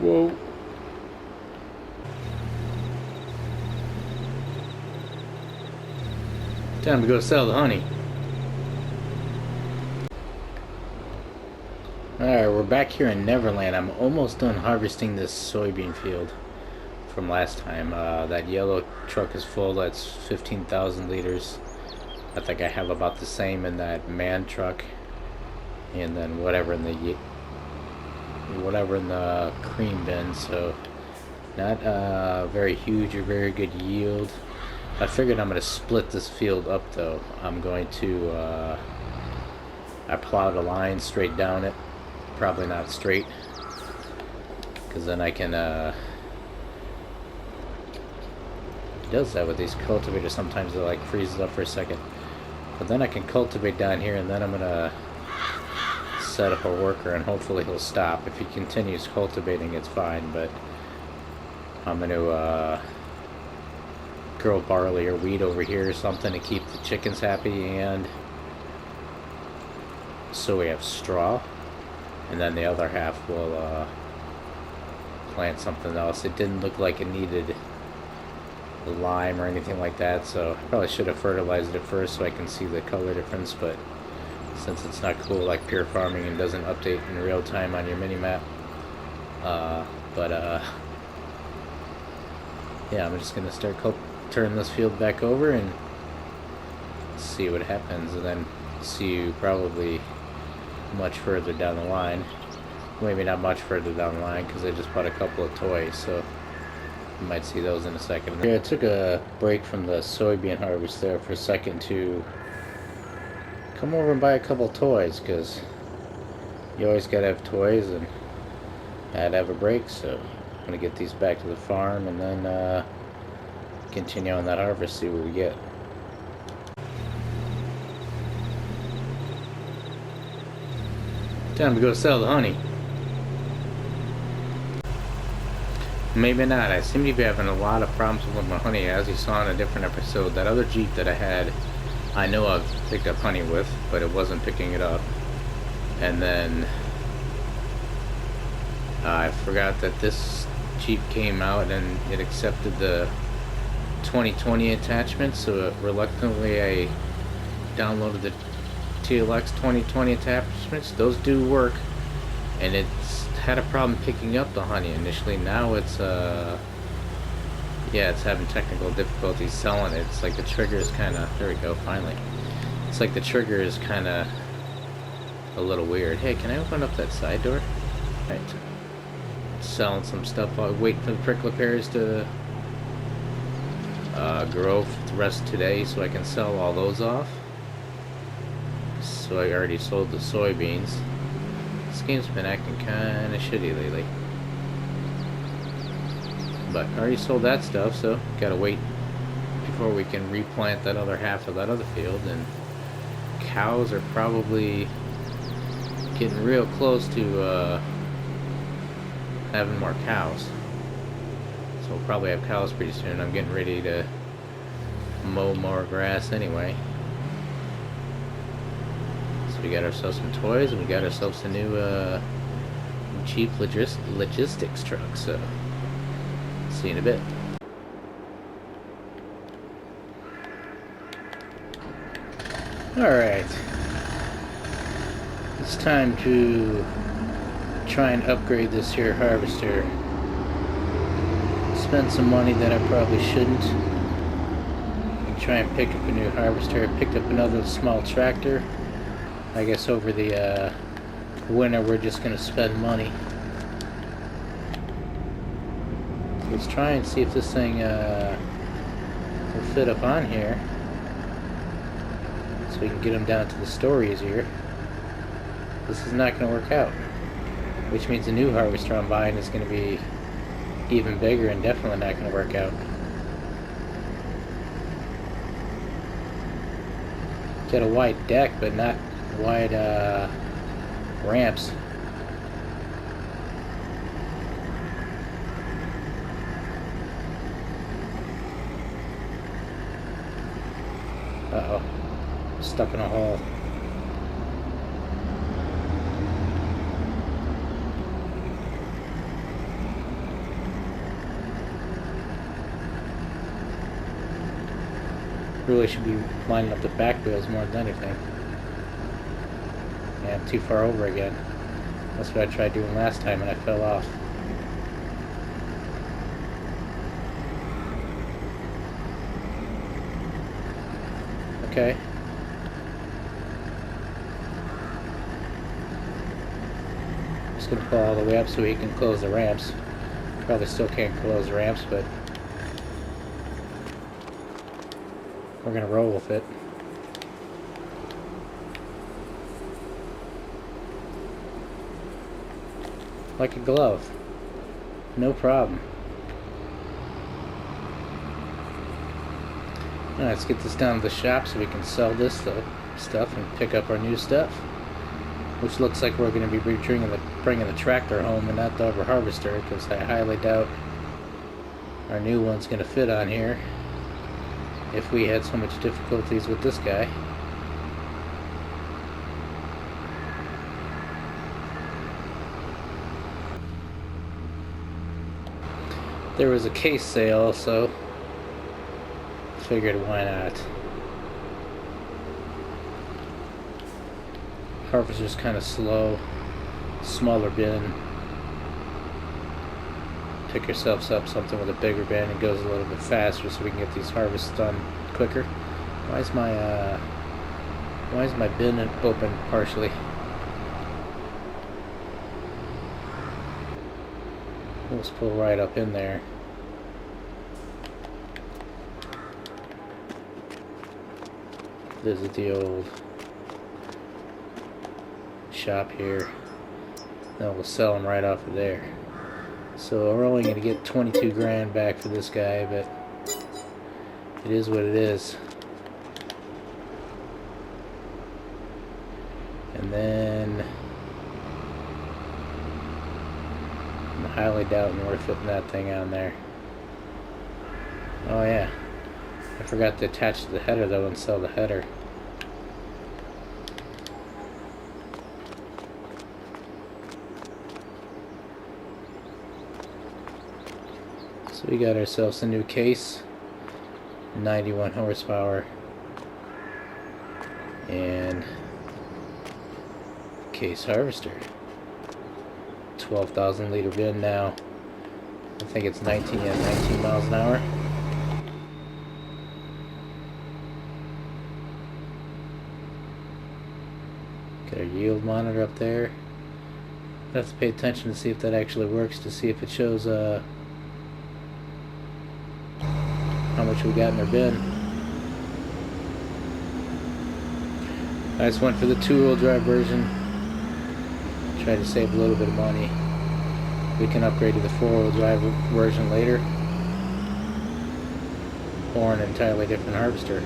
Whoa. Time to go sell the honey. Alright, we're back here in Neverland. I'm almost done harvesting this soybean field from last time. That yellow truck is full. That's 15,000 liters. I think I have about the same in that man truck. And then whatever in the cream bin. So not very huge or very good yield. I figured I'm going to split this field up though. I'm going to I plowed a line straight down it. Probably not straight, because then I can it does that with these cultivators. Sometimes it like freezes up for a second, but then I can cultivate down here, and then I'm gonna set up a worker and hopefully he'll stop. If he continues cultivating, it's fine, but I'm gonna grow barley or wheat over here or something to keep the chickens happy, and so we have straw. And then the other half will plant something else. It didn't look like it needed lime or anything like that, so I probably should have fertilized it first so I can see the color difference, but since it's not cool like pure farming and doesn't update in real time on your mini-map, yeah, I'm just going to start turn this field back over and see what happens, and then see you probably much further down the line. Maybe not much further down the line, because I just bought a couple of toys, so you might see those in a second. Yeah, I took a break from the soybean harvest there for a second to come over and buy a couple of toys, because you always gotta have toys, and I had to have a break, so I'm gonna get these back to the farm and then continue on that harvest, see what we get. Time to go sell the honey. Maybe not. I seem to be having a lot of problems with my honey, as you saw in a different episode. That other Jeep that I had, I know I've picked up honey with, but it wasn't picking it up. And then I forgot that this Jeep came out and it accepted the 2020 attachment, so reluctantly I downloaded the TLX 2020 attachments. Those do work, and it's had a problem picking up the honey initially. Now it's yeah, it's having technical difficulties selling it. It's like the trigger is kind of, there we go, finally. It's like the trigger is kind of a little weird. Hey, can I open up that side door? Right. Selling some stuff. I'll wait for the prickly pears to grow for the rest of today so I can sell all those off. So I already sold the soybeans. This game's been acting kind of shitty lately. But I already sold that stuff, so gotta wait before we can replant that other half of that other field. And cows are probably getting real close to having more cows. So we'll probably have cows pretty soon. I'm getting ready to mow more grass anyway. We got ourselves some toys, and we got ourselves a new cheap logistics truck, so see you in a bit. Alright, it's time to try and upgrade this here harvester. Spend some money that I probably shouldn't, and try and pick up a new harvester. I picked up another small tractor. I guess over the winter we're just going to spend money. Let's try and see if this thing will fit up on here, so we can get them down to the store easier. This is not going to work out, which means the new harvester I'm buying is going to be even bigger and definitely not going to work out. Got a wide deck, but not wide ramps. Uh-oh. Stuck in a hole. Really should be lining up the back wheels more than anything. Yeah, I'm too far over again. That's what I tried doing last time and I fell off. Okay. Just gonna pull all the way up so he can close the ramps. Probably still can't close the ramps, but we're gonna roll with it. Like a glove. No problem. Now let's get this down to the shop so we can sell this stuff and pick up our new stuff. Which looks like we're going to be bringing the tractor home and not the over harvester, because I highly doubt our new one's going to fit on here if we had so much difficulties with this guy. There was a case sale, so figured why not. Harvester's kind of slow. Smaller bin. Pick yourselves up something with a bigger bin and goes a little bit faster so we can get these harvests done quicker. Why is my bin open partially? Let's pull right up in there. Visit the old shop here. Then we'll sell them right off of there. So we're only going to get 22 grand back for this guy, but it is what it is. And then I'm highly doubting we're fitting that thing on there. Oh yeah, I forgot to attach to the header though and sell the header. So we got ourselves a new case, 91 horsepower, and case harvester. 12,000 liter bin now. I think it's 19 miles an hour. Got our yield monitor up there. I have to pay attention to see if that actually works, to see if it shows how much we got in our bin. I just went for the 2-wheel drive version. Try to save a little bit of money. We can upgrade to the 4-wheel drive version later, or an entirely different harvester.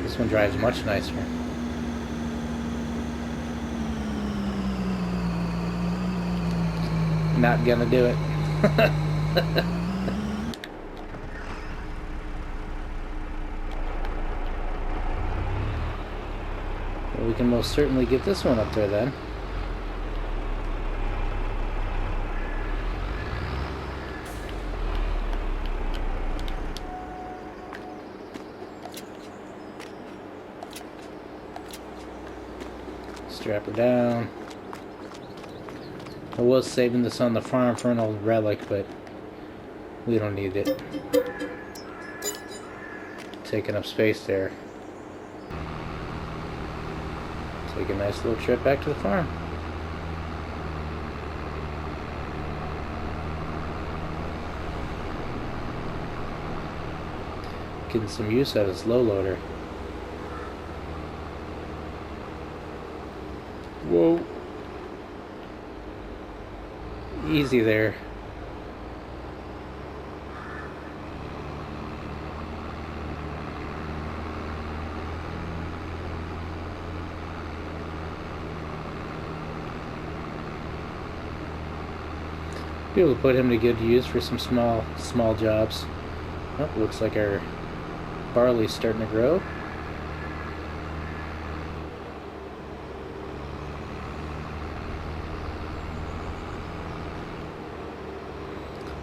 This one drives much nicer. Not gonna do it. Well, we can most certainly get this one up there then. Strap her down. I was saving this on the farm for an old relic, but we don't need it. Taking up space there. Take a nice little trip back to the farm. Getting some use out of this low loader. Whoa. Easy there. Be able to put him to good use for some small jobs. Oh, looks like our barley's starting to grow.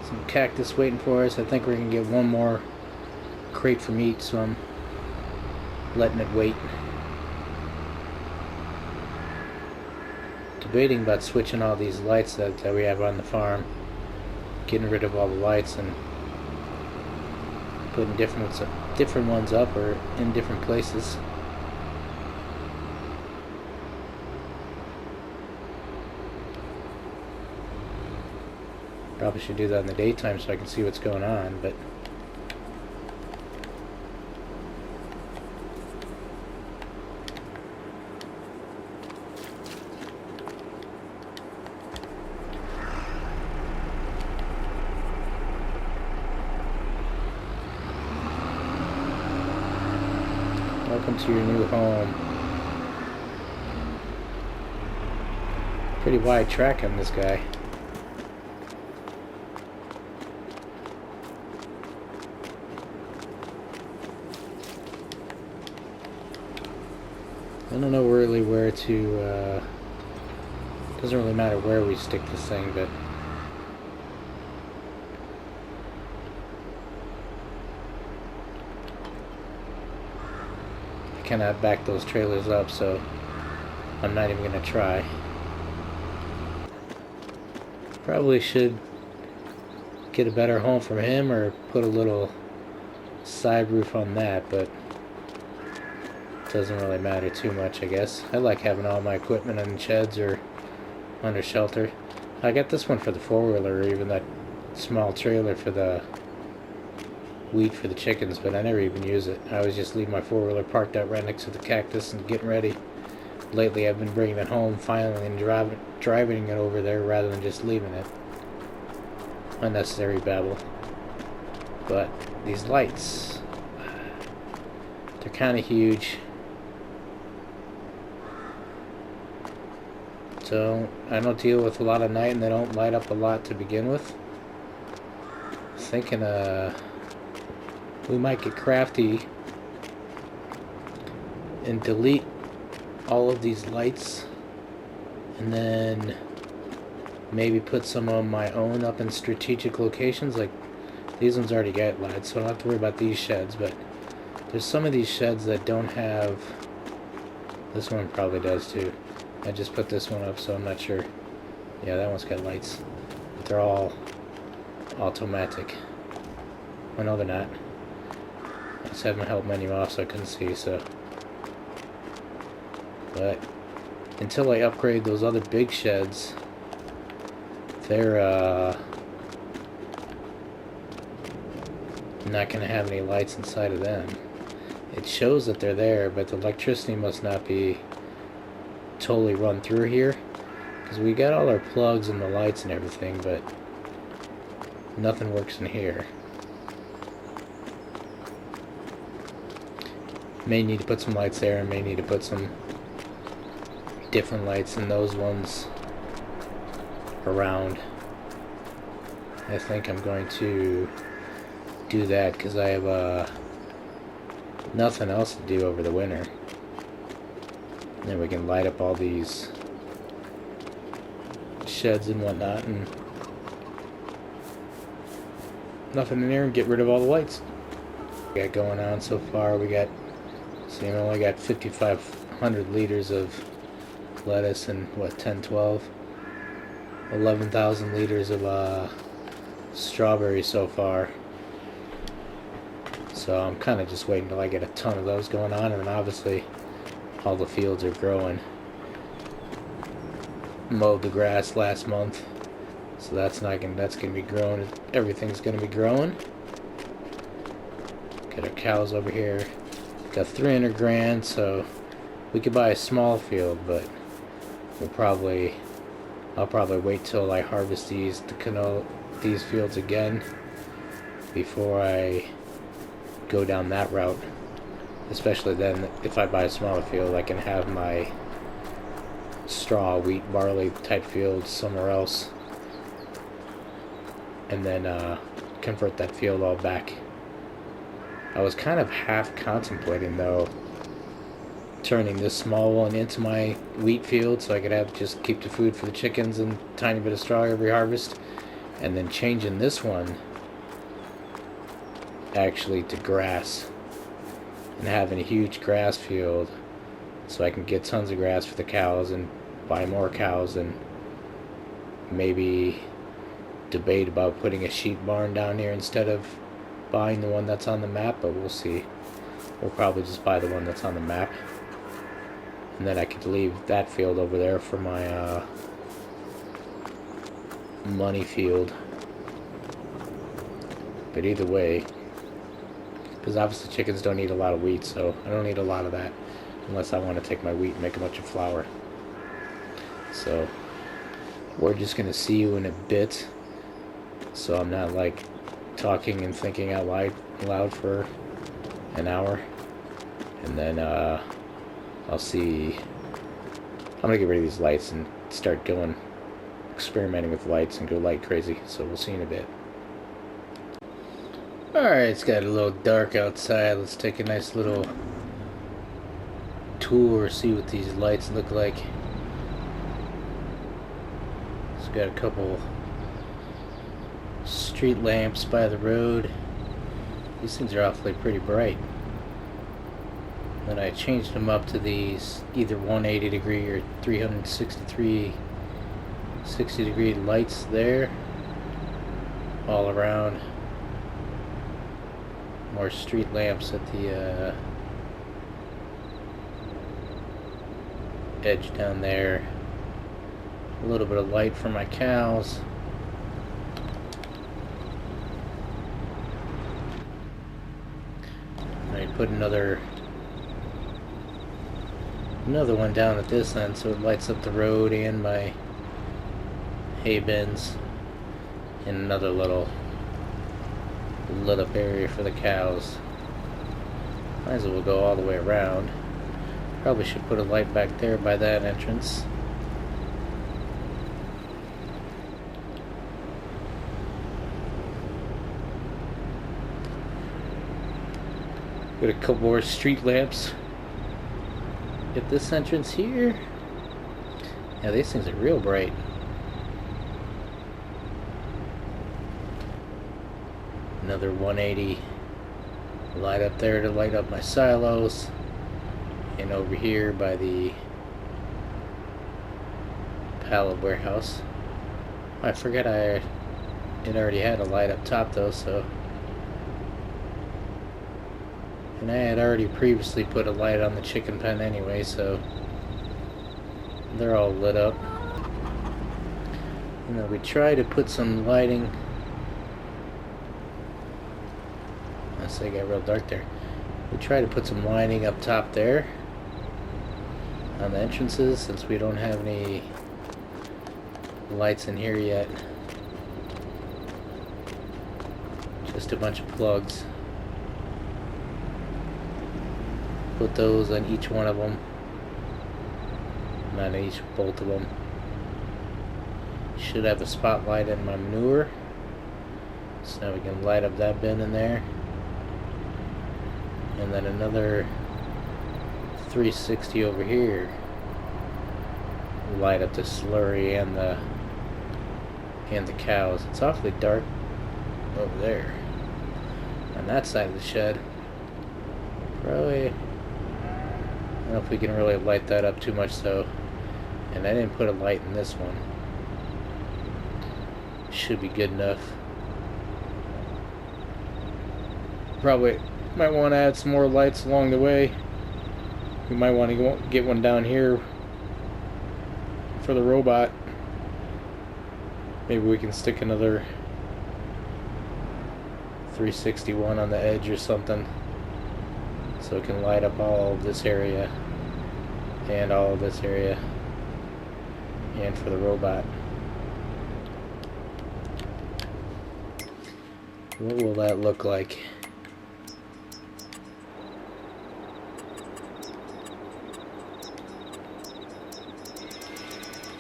Some cactus waiting for us. I think we're gonna get one more crate for meat, so I'm letting it wait. Debating about switching all these lights that we have on the farm, getting rid of all the lights and putting different ones up or in different places. Probably should do that in the daytime so I can see what's going on, but welcome to your new home. Pretty wide track on this guy. I don't know really where to, doesn't really matter where we stick this thing, but I cannot back those trailers up, so I'm not even gonna try. Probably should get a better home for him or put a little side roof on that, but doesn't really matter too much, I guess. I like having all my equipment in sheds or under shelter. I got this one for the four-wheeler, or even that small trailer for the wheat for the chickens, but I never even use it. I always just leave my four-wheeler parked out right next to the cactus and getting ready. Lately I've been bringing it home finally and driving it over there rather than just leaving it. Unnecessary babble. But these lights, they're kind of huge. So I don't deal with a lot of night and they don't light up a lot to begin with. Thinking we might get crafty and delete all of these lights and then maybe put some of my own up in strategic locations. Like these ones already got lights, so I don't have to worry about these sheds, but there's some of these sheds that don't have. This one probably does too. I just put this one up, so I'm not sure. Yeah, that one's got lights, but they're all automatic. Oh no, they're not. I just have my help menu off so I couldn't see, so. But until I upgrade those other big sheds, they're not going to have any lights inside of them. It shows that they're there, but the electricity must not be totally run through here, because we got all our plugs and the lights and everything, but nothing works in here. May need to put some lights there, and may need to put some different lights than those ones around. I think I'm going to do that because I have nothing else to do over the winter. And then we can light up all these sheds and whatnot, and nothing in there, and get rid of all the lights. We got going on so far. We got, see, we only got 5,500 liters of lettuce and what, 10, 12, 11,000 liters of strawberries so far. So I'm kind of just waiting till I get a ton of those going on, and then obviously all the fields are growing. Mowed the grass last month, so that's gonna be growing. Everything's gonna be growing. Got our cows over here. Got 300 grand, so we could buy a small field, but I'll probably wait till I harvest these fields again before I go down that route. Especially then, if I buy a smaller field, I can have my straw, wheat, barley type fields somewhere else, and then convert that field all back. I was kind of half contemplating though turning this small one into my wheat field so I could just keep the food for the chickens and a tiny bit of straw every harvest, and then changing this one actually to grass and having a huge grass field so I can get tons of grass for the cows and buy more cows, and maybe debate about putting a sheep barn down here instead of buying the one that's on the map, but we'll see. We'll probably just buy the one that's on the map, and then I could leave that field over there for my money field. But either way, because obviously chickens don't eat a lot of wheat, so I don't need a lot of that unless I want to take my wheat and make a bunch of flour. So we're just gonna see you in a bit, so I'm not like talking and thinking out loud for an hour, and then I'll see. I'm gonna get rid of these lights and start going experimenting with lights and go light crazy, so we'll see you in a bit. Alright, it's got a little dark outside. Let's take a nice little tour, see what these lights look like. It's got a couple street lamps by the road. These things are awfully pretty bright. Then I changed them up to these either 180 degree or 360 degree lights there all around. More street lamps at the edge down there. A little bit of light for my cows. I put another one down at this end so it lights up the road and my hay bins, and another little lit up area for the cows. Might as well go all the way around. Probably should put a light back there by that entrance. Got a couple more street lamps at this entrance here. Yeah, these things are real bright. Another 180 light up there to light up my silos, and over here by the pallet warehouse. I forget it already had a light up top though, so. And I had already previously put a light on the chicken pen anyway, so they're all lit up. You know, we try to put some lighting. I say it got real dark there. We try to put some lighting up top there on the entrances, since we don't have any lights in here yet. Just a bunch of plugs. Put those on each one of them. Not each, both of them. Should have a spotlight in my manure, so now we can light up that bin in there. And then another 360 over here. Light up the slurry and the cows. It's awfully dark over there on that side of the shed. Probably, I don't know if we can really light that up too much though. And I didn't put a light in this one. Should be good enough. Probably might want to add some more lights along the way. We might want to get one down here for the robot. Maybe we can stick another 361 on the edge or something, so it can light up all of this area and all of this area, and for the robot. What will that look like?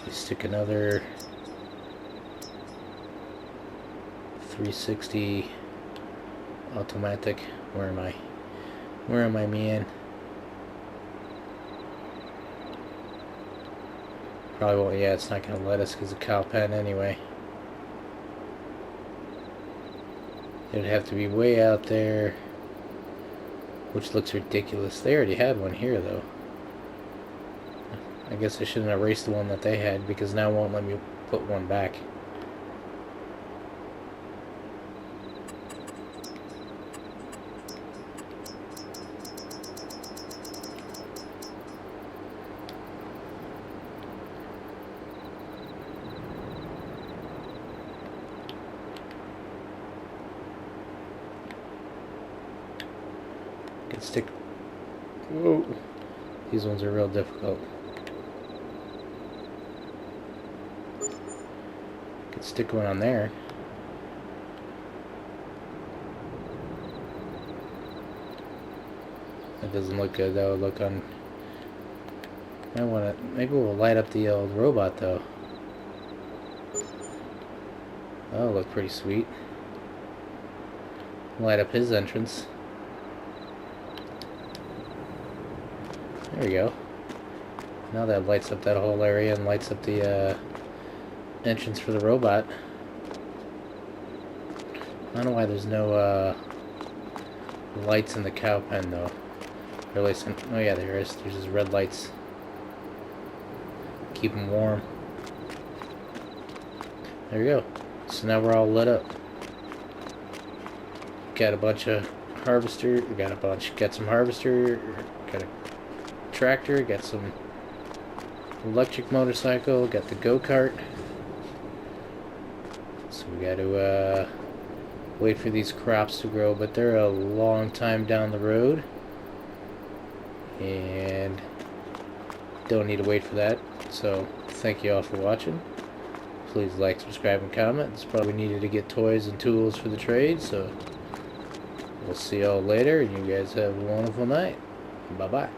Stick another 360 automatic. Where am I, man? Probably won't. Yeah, it's not gonna let us because of cow pen anyway. It would have to be way out there, which looks ridiculous. They already had one here, though. I guess I shouldn't erase the one that they had, because now it won't let me put one back. Can stick. Whoa. These ones are real difficult. Could stick one on there. That doesn't look good. That would look on. I want to. Maybe we'll light up the old robot though. That'll look pretty sweet. Light up his entrance. There we go. Now that lights up that whole area and lights up the entrance for the robot. I don't know why there's no lights in the cow pen though. Or at least, oh yeah, there is. There's just red lights. Keep them warm. There we go. So now we're all lit up. Got a bunch of harvester. Got some harvester. Got a tractor. Got some electric motorcycle. Got the go-kart. So we got to wait for these crops to grow, but they're a long time down the road, and don't need to wait for that. So thank you all for watching. Please like, subscribe, and comment. It's probably needed to get toys and tools for the trade, so we'll see y'all later, and you guys have a wonderful night. Bye bye.